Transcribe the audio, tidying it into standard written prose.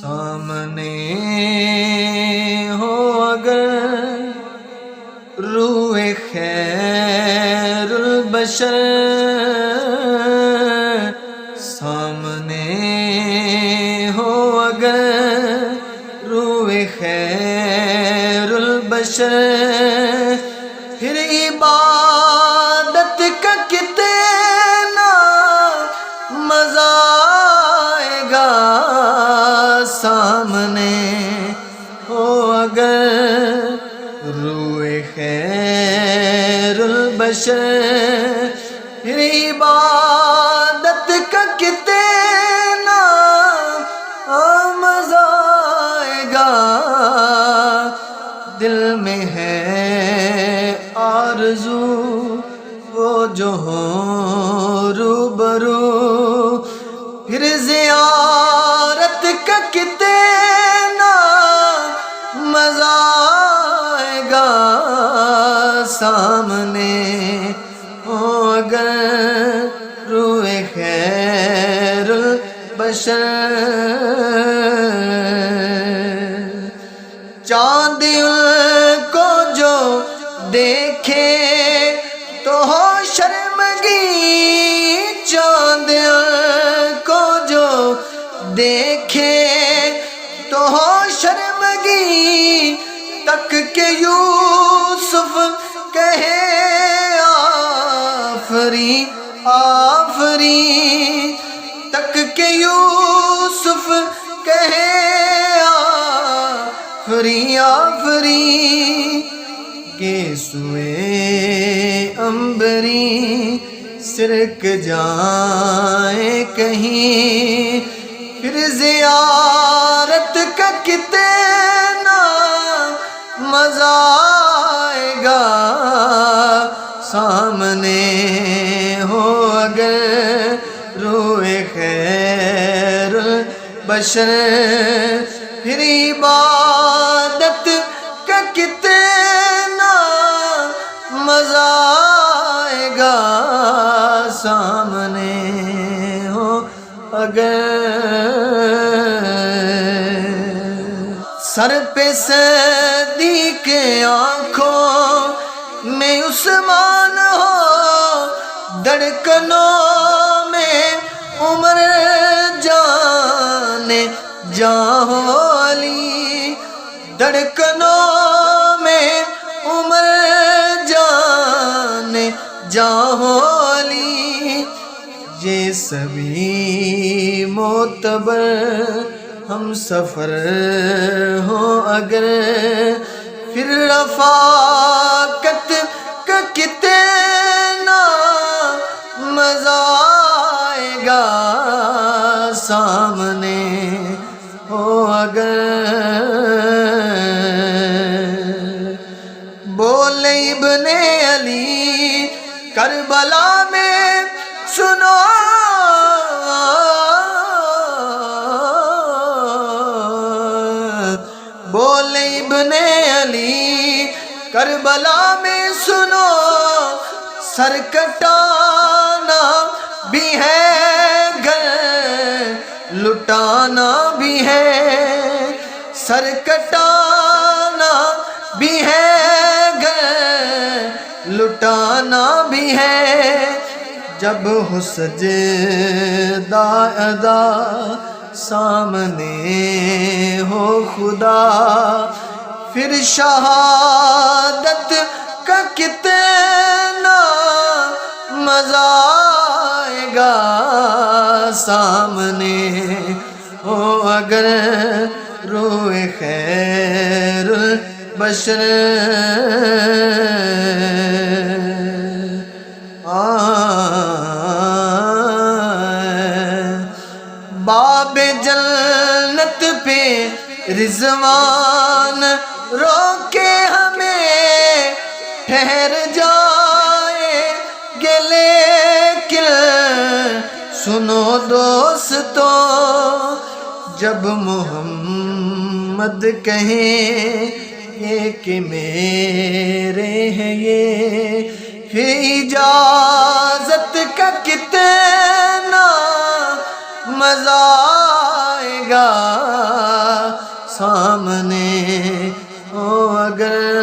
سامنے ہو اگر روئے خیر البشر، سامنے ہو اگر روئے خیر البشر، پھر عبادت کا کتنا مزہ آئے گا، سامنے ہو اگر روئے خیر البشر، پھر عبادت کا کتنا مزہ آئے گا، دل میں ہے آرزو وہ جو ہوں روبرو، پھر زیارت کا کتنا مزہ آئے گا، سامنے ہو اگر روئے خیر البشر، چاند ان کو جو دیکھے تو ہو شرمگی، چاند ان کو جو دیکھے تو ہو شرمگی، تک کہ یوسف کہے آفری آفری، تک کہ یوسف کہے آفری آفری، کہ سوئے عنبری سرک جائیں کہیں، پھر زیارت کا کتنا مزہ آئے گا، سامنے ہو اگر روئے خیر البشر، پھر عبادت کا کتنا مزہ آئے گا، سامنے ہو اگر سر پہ صدیق آنکھوں میں عثمان ہو، دھڑکنوں میں عمر جان جاں ہو علی، دھڑکنوں میں عمر جان جاں ہو علی، یہ سبھی معتبر ہم سفر ہو اگر، پھر رفاقت کا کتنا مزہ آئے گا، سامنے ہو اگر بولے ابن علی کربلا میں سنو، بولے ابن علی کربلا میں سنو، سر کٹانا بھی ہے گھر لٹانا بھی ہے، سر کٹانا بھی ہے گھر لٹانا بھی ہے، جب ہو سجدہ ادا سامنے ہو خدا، پھر شہادت کا کتنا مزہ آئے گا، سامنے ہو اگر روئے خیر البشر، باب جنت پہ رضوان روکے ہمیں ٹھہر جائے گے، لیکن سنو دوستو جب محمد محمد کہیں یہ کہ میرے ہیں یہ اجازت کا کتنا مزہ آئے گا سامنے ہو اگر